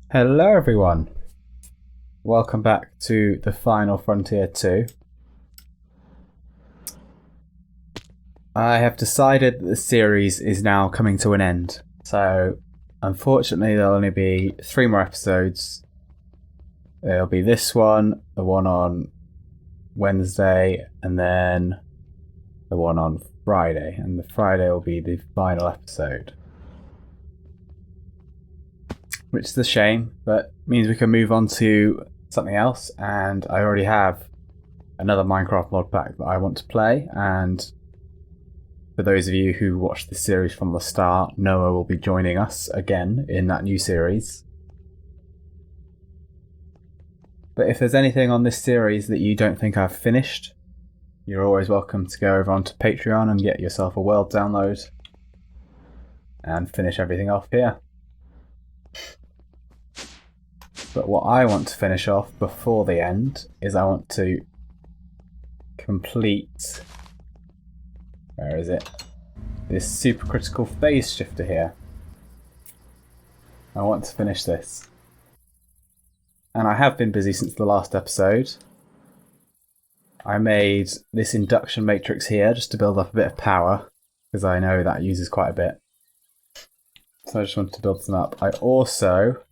Hello everyone, welcome back to the Final Frontier 2. I have decided that the series is now coming to an end, so unfortunately there'll only be 3 more episodes. There'll be this one, the one on Wednesday, and then the one on Friday, and the Friday will be the final episode. Which is a shame, but means we can move on to something else, and I already have another Minecraft mod pack that I want to play, and for those of you who watched the series from the start, Noah will be joining us again in that new series. But if there's anything on this series that you don't think I've finished, you're always welcome to go over onto Patreon and get yourself a world download and finish everything off here. But what I want to finish off before the end is I want to complete, where is it? This supercritical phase shifter here. I want to finish this. And I have been busy since the last episode. I made this induction matrix here just to build up a bit of power, because I know that uses quite a bit. So I just wanted to build some up. I also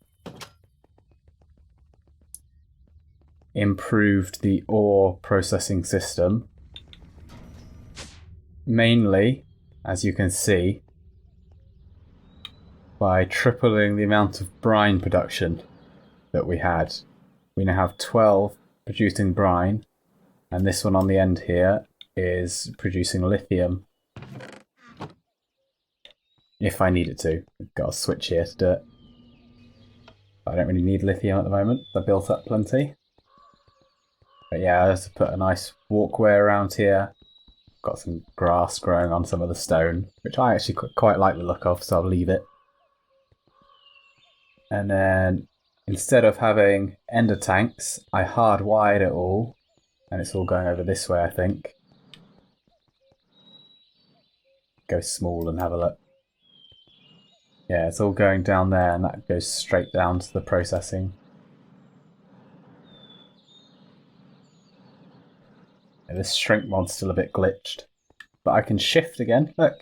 improved the ore processing system, mainly, as you can see, by tripling the amount of brine production that we had. We now have 12 producing brine, and this one on the end here is producing lithium if I need it to. I've got a switch here to do it. I don't really need lithium at the moment. I built up plenty. But yeah, I just put a nice walkway around here. Got some grass growing on some of the stone, which I actually quite like the look of, so I'll leave it. And then instead of having ender tanks, I hardwired it all, and it's all going over this way, I think. Go small and have a look. Yeah, it's all going down there, and that goes straight down to the processing. This shrink mod's still a bit glitched, but I can shift again. Look,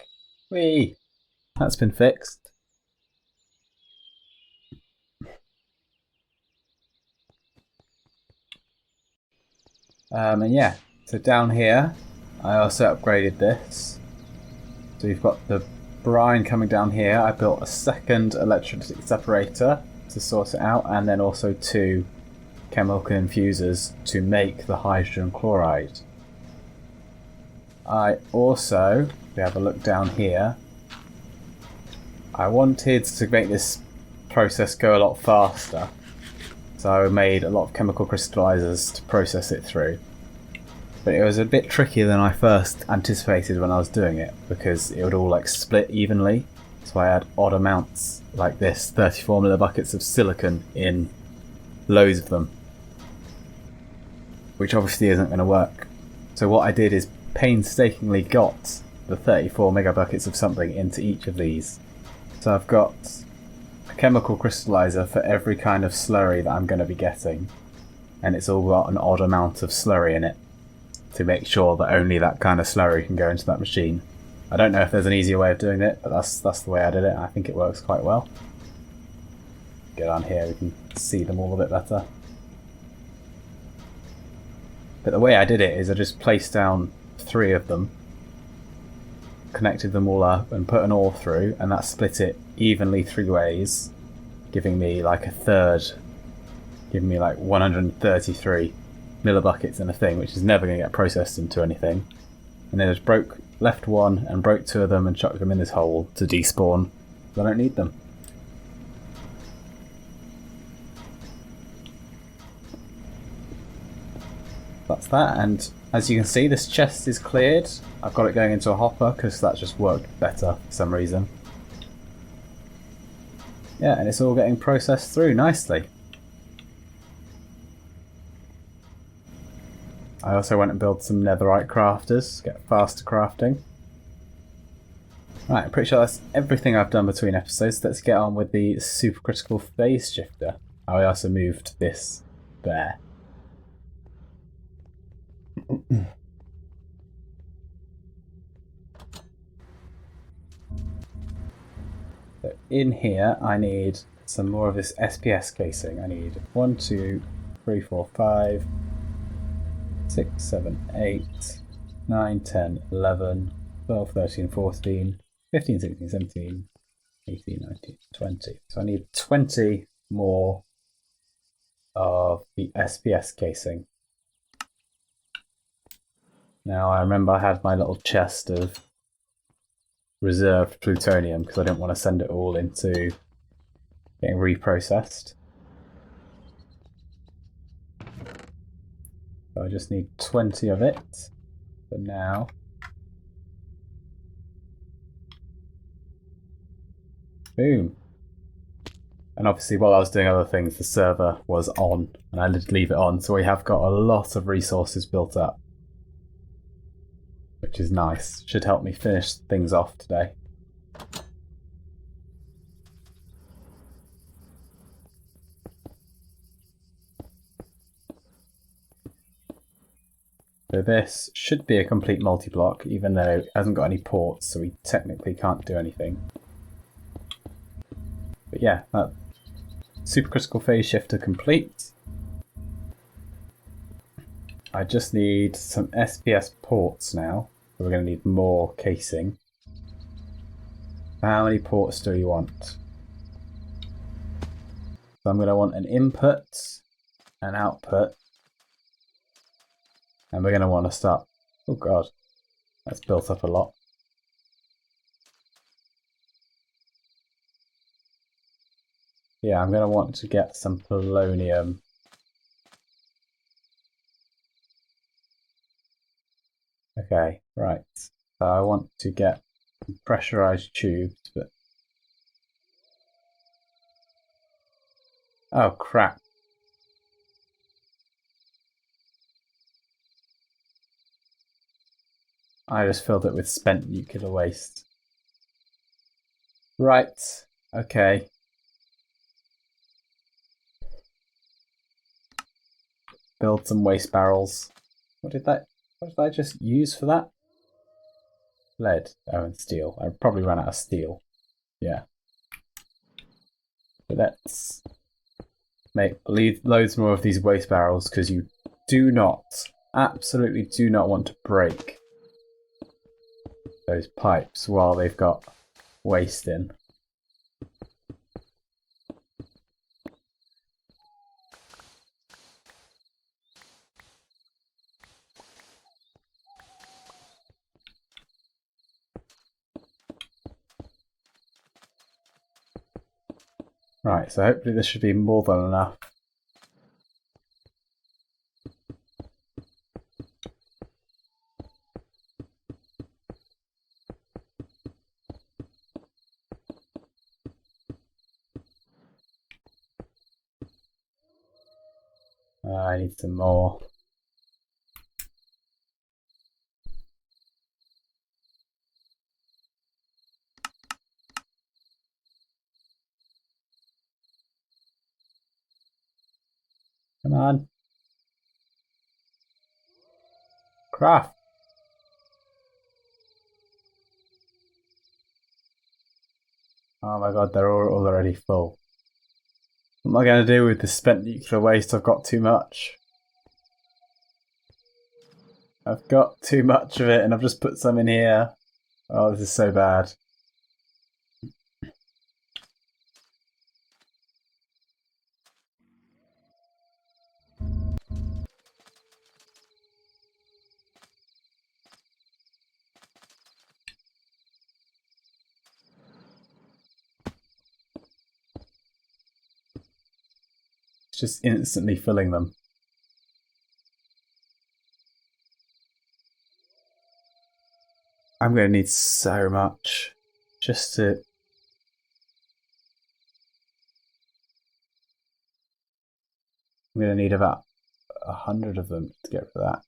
whee! That's been fixed. And yeah, so down here, I also upgraded this. So you've got the brine coming down here. I built a second electrolytic separator to sort it out, and then also 2 chemical infusers to make the hydrogen chloride. I also, if we have a look down here, I wanted to make this process go a lot faster, so I made a lot of chemical crystallizers to process it through. But it was a bit trickier than I first anticipated when I was doing it, because it would all like split evenly. So I had odd amounts like this, 34 millibuckets of silicon in loads of them, which obviously isn't going to work. So what I did is painstakingly got the 34 megabuckets of something into each of these. So I've got a chemical crystallizer for every kind of slurry that I'm going to be getting, and it's all got an odd amount of slurry in it to make sure that only that kind of slurry can go into that machine. I don't know if there's an easier way of doing it, but that's the way I did it, and I think it works quite well. Get on here, we can see them all a bit better. But the way I did it is I just placed down 3 of them, connected them all up and put an ore through, and that split it evenly 3 ways, giving me like a third, giving me like 133 millibuckets in a thing, which is never going to get processed into anything. And then I just left 1 and broke 2 of them and chucked them in this hole to despawn. I don't need them. That's that, and as you can see, this chest is cleared. I've got it going into a hopper because that just worked better for some reason. Yeah, and it's all getting processed through nicely. I also went and built some netherite crafters to get faster crafting. Right, I'm pretty sure that's everything I've done between episodes. Let's get on with the supercritical phase shifter. I also moved this there. So in here, I need some more of this SPS casing. I need 1, 2, 3, 4, 5, 6, 7, 8, 9, 10, 11, 12, 13, 14, 15, 16, 17, 18, 19, 20. So I need 20 more of the SPS casing. Now I remember I had my little chest of reserved plutonium because I didn't want to send it all into getting reprocessed. So I just need 20 of it for now. Boom. And obviously while I was doing other things, the server was on and I did leave it on, so we have got a lot of resources built up, which is nice. Should help me finish things off today. So this should be a complete multi-block, even though it hasn't got any ports, so we technically can't do anything. But yeah, that supercritical phase shifter complete. I just need some SPS ports now. So we're going to need more casing. How many ports do we want? So I'm going to want an input, an output, and we're going to want to start... Oh god, that's built up a lot. Yeah, I'm going to want to get some polonium. Okay, right. So I want to get pressurized tubes, but... Oh crap. I just filled it with spent nuclear waste. Right, okay. Build some waste barrels. What did I just use for that? Lead. Oh, and steel. I probably ran out of steel. Yeah. But let's make loads more of these waste barrels because you do not, absolutely do not want to break those pipes while they've got waste in. Right, so hopefully this should be more than enough. I need some more. Come on. Craft. Oh my god, they're all already full. What am I going to do with the spent nuclear waste? I've got too much. I've got too much of it and I've just put some in here. Oh, this is so bad. It's just instantly filling them. I'm going to need so much just to... I'm going to need about 100 of them to get rid of that.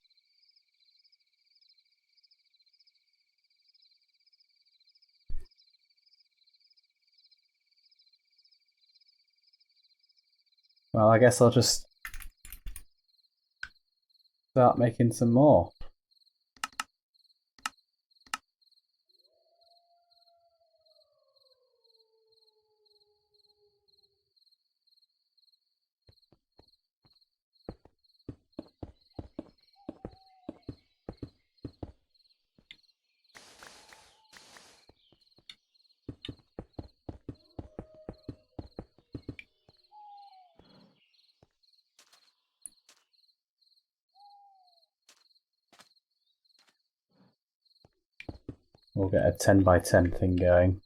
Well, I guess I'll just start making some more. We'll get a 10 by 10 thing going.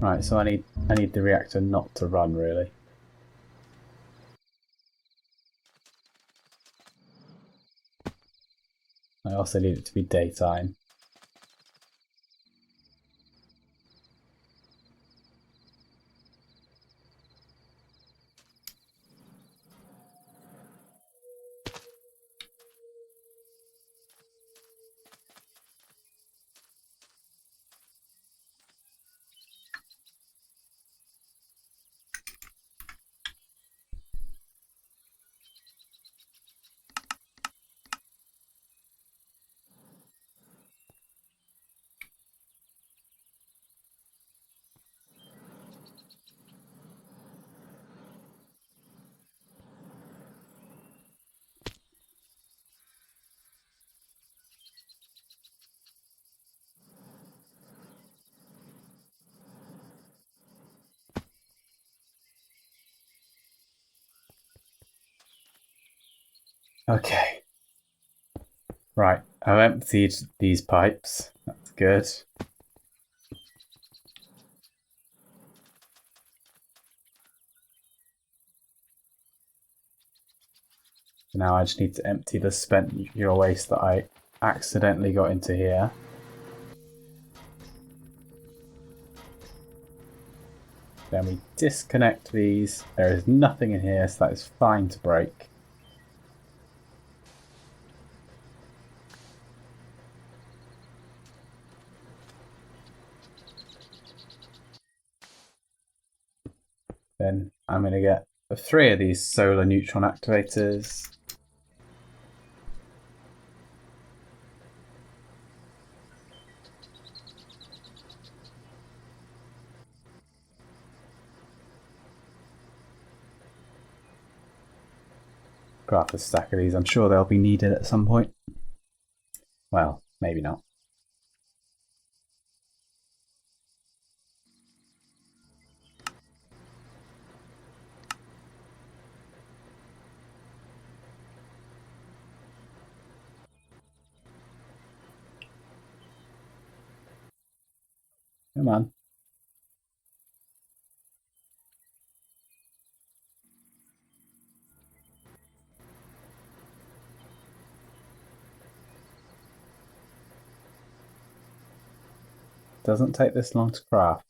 Right, so I need the reactor not to run, really. I also need it to be daytime. Okay. Right, I've emptied these pipes. That's good. Now I just need to empty the spent nuclear waste that I accidentally got into here. Then we disconnect these. There is nothing in here, so that is fine to break. Then I'm going to get 3 of these solar neutron activators. Craft a stack of these. I'm sure they'll be needed at some point. Well, maybe not. Come on. Doesn't take this long to craft.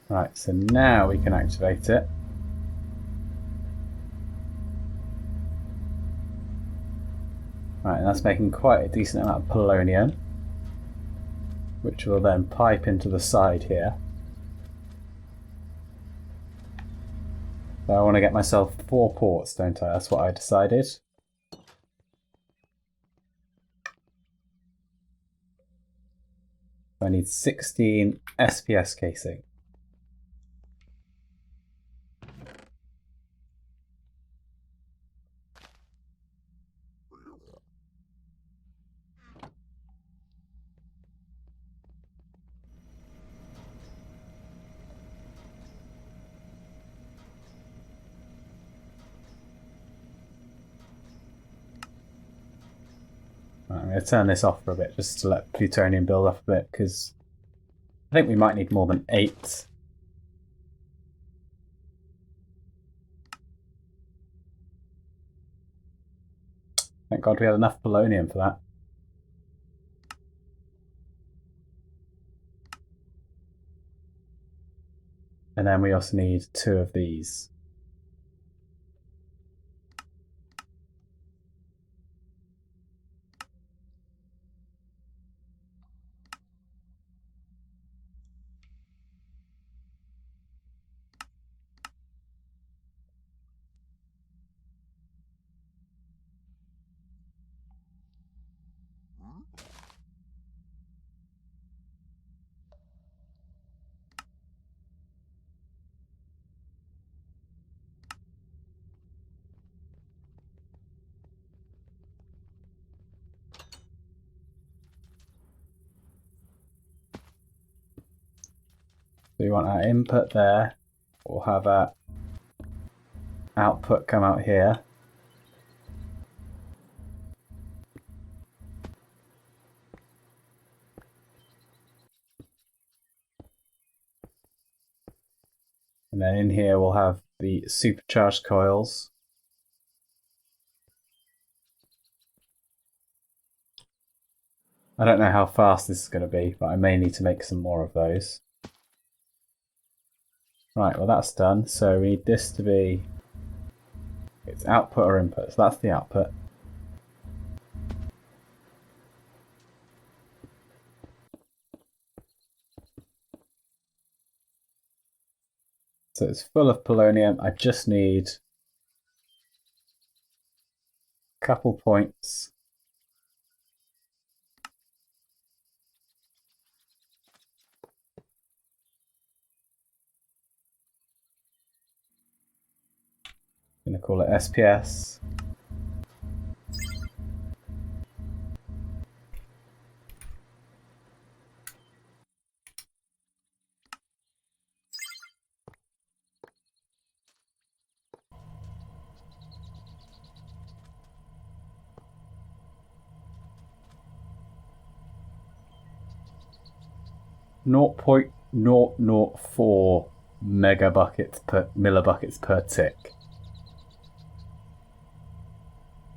Right, so now we can activate it. Right, and that's making quite a decent amount of polonium, which will then pipe into the side here. So I want to get myself 4 ports, don't I? That's what I decided. I need 16 SPS casing. I'm going to turn this off for a bit just to let plutonium build up a bit, because I think we might need more than 8. Thank God we had enough polonium for that. And then we also need 2 of these. So we want our input there. We'll have our output come out here. And then in here we'll have the supercharged coils. I don't know how fast this is going to be, but I may need to make some more of those. Right, well that's done. So we need this to be, it's output or input, so that's the output. So it's full of polonium. I just need a couple points. I'm going to call it SPS. .0.004 millibuckets per tick.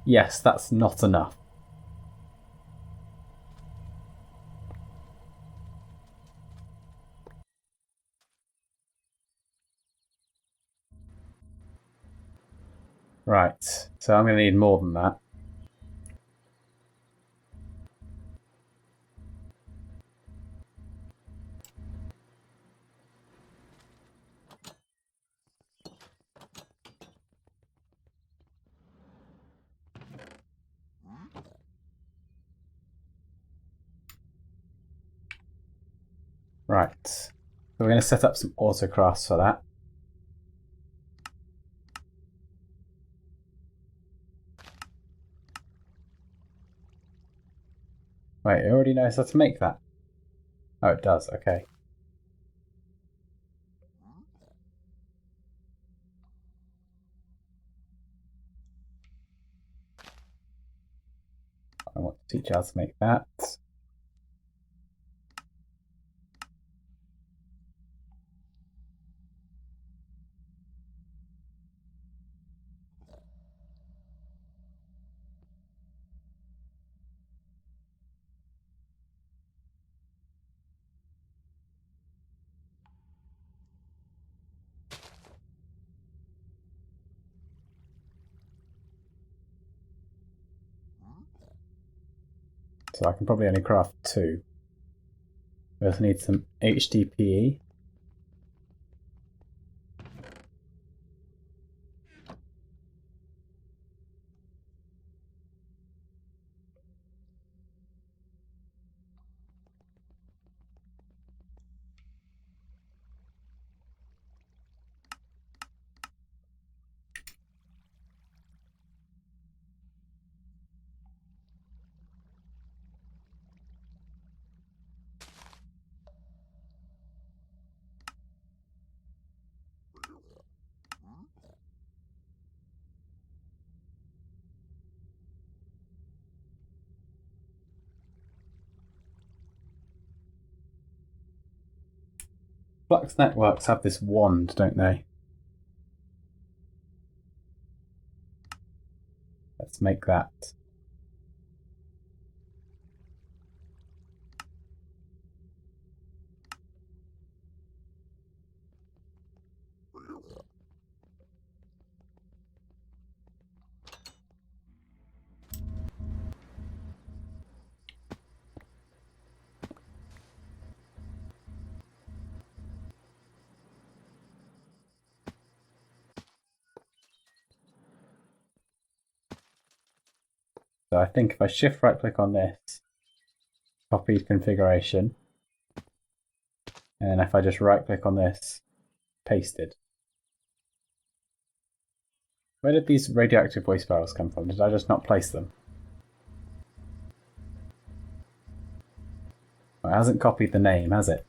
Yes, that's not enough. Right, so I'm going to need more than that. Right, so we're going to set up some autocrafts for that. Wait, it already knows how to make that. Oh, it does, okay. I want to teach you how to make that. So I can probably only craft 2. We also need some HDPE. flux networks have this wand, don't they? Let's make that. So I think if I shift right click on this, copy configuration, and then if I just right click on this, pasted. Where did these radioactive waste barrels come from? Did I just not place them? Well, it hasn't copied the name, has it?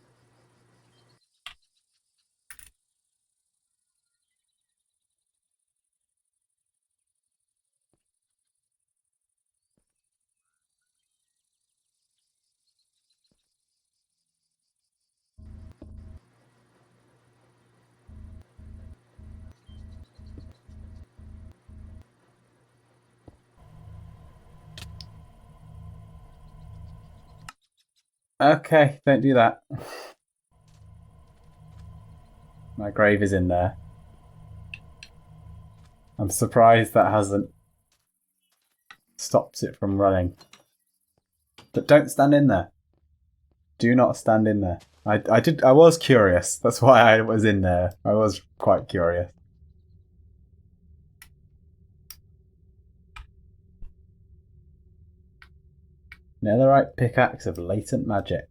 Okay, don't do that. My grave is in there. I'm surprised that hasn't stopped it from running. But don't stand in there. Do not stand in there. I was curious. That's why I was in there. I was quite curious. Netherite pickaxe of latent magic.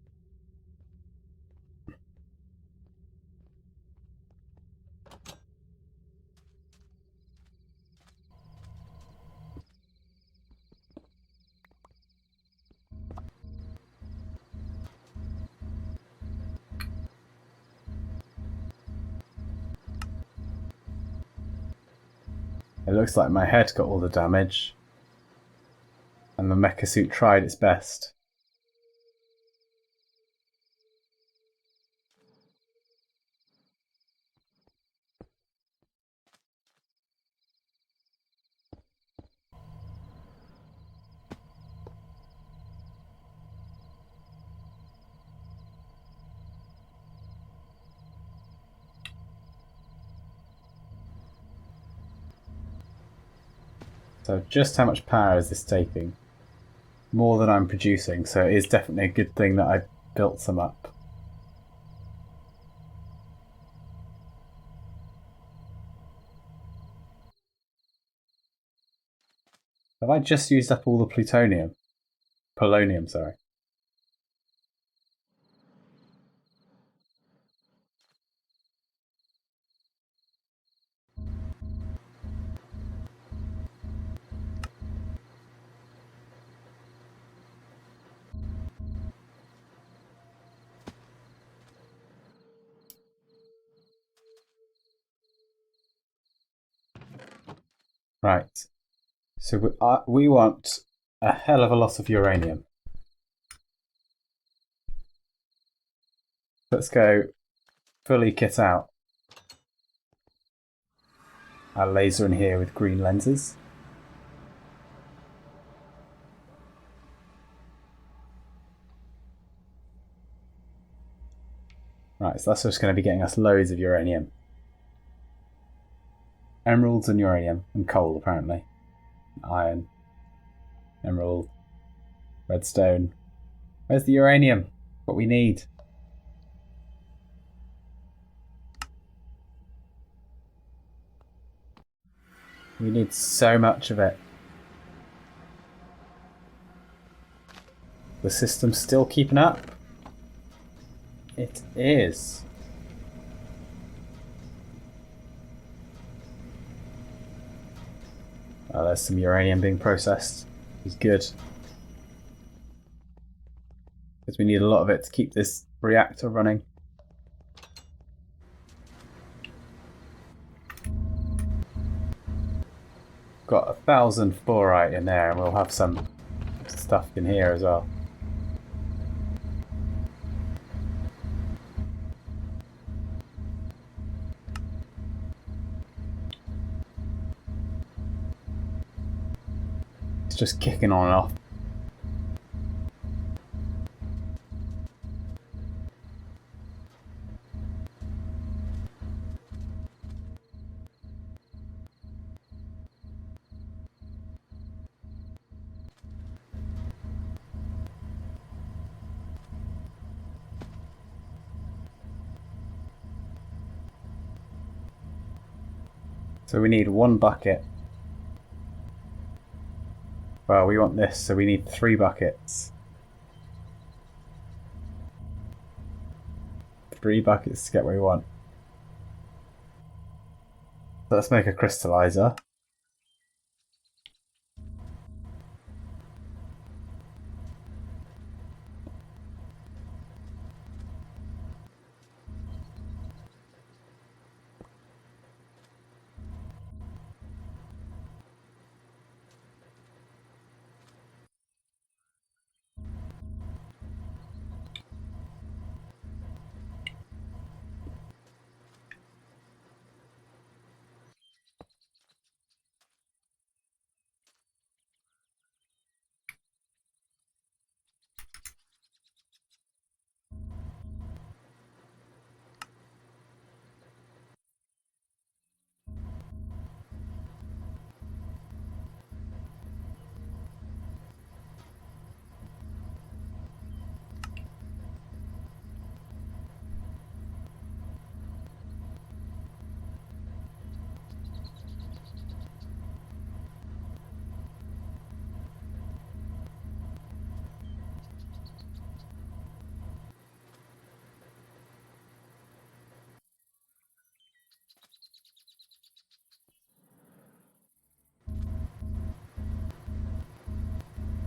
It looks like my head got all the damage, and the mecha suit tried its best. So just how much power is this taking? More than I'm producing, so it is definitely a good thing that I built some up. Have I just used up all the plutonium? Polonium, sorry. Right. So we want a hell of a lot of uranium. Let's go fully kit out our laser in here with green lenses. Right, so that's just going to be getting us loads of uranium. Emeralds and uranium, and coal apparently. Iron, emerald, redstone. Where's the uranium? What we need. We need so much of it. The system's still keeping up. It is. Oh, there's some uranium being processed. It's good. Because we need a lot of it to keep this reactor running. Got 1,000 fluorite in there, and we'll have some stuff in here as well. It's just kicking on and off. So we need 1 bucket. Well, we want this, so we need 3 buckets. 3 buckets to get what we want. So let's make a crystallizer.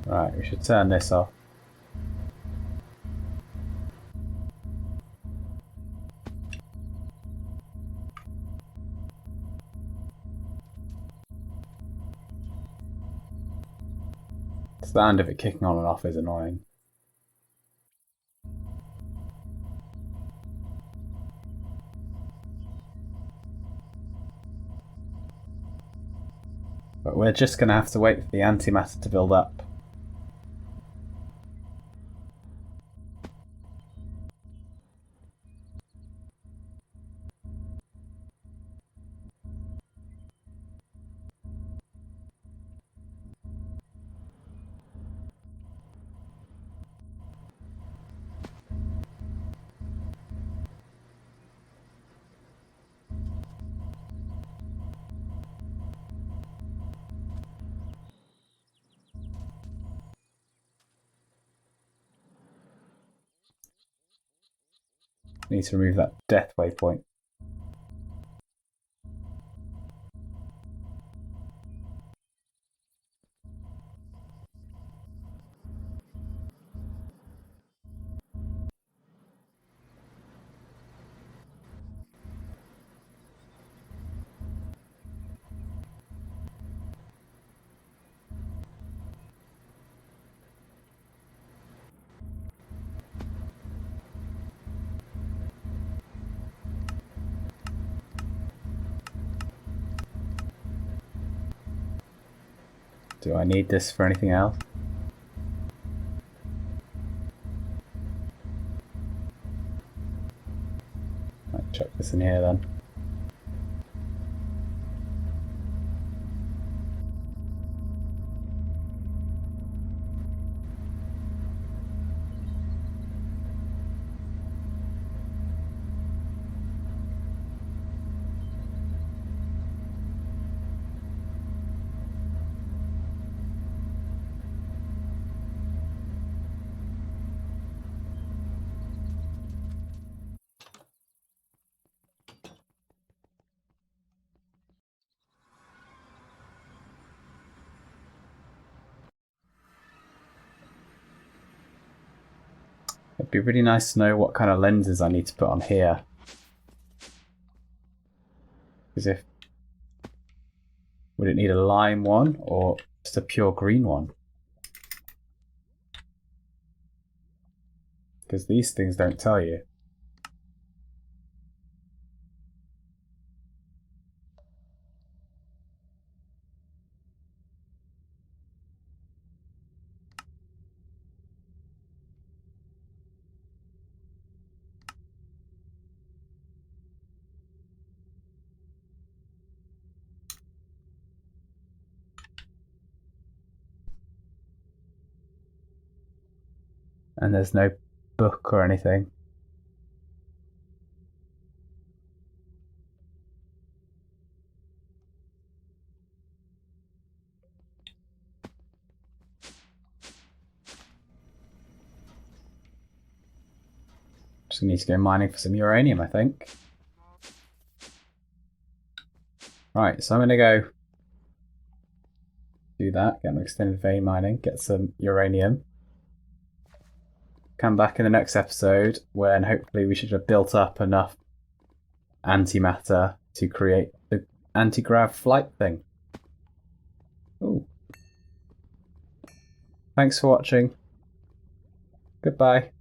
Right, we should turn this off. The sound of it kicking on and off is annoying. But we're just going to have to wait for the antimatter to build up. Need to remove that death waypoint. Do I need this for anything else? Right, chuck this in here then. It'd be really nice to know what kind of lenses I need to put on here. Because if... would it need a lime one or just a pure green one? Because these things don't tell you. And there's no book or anything. Just need to go mining for some uranium, I think. Right, so I'm going to go do that, get my extended vein mining, get some uranium. Come back in the next episode when hopefully we should have built up enough antimatter to create the anti-grav flight thing. Ooh. Thanks for watching. Goodbye.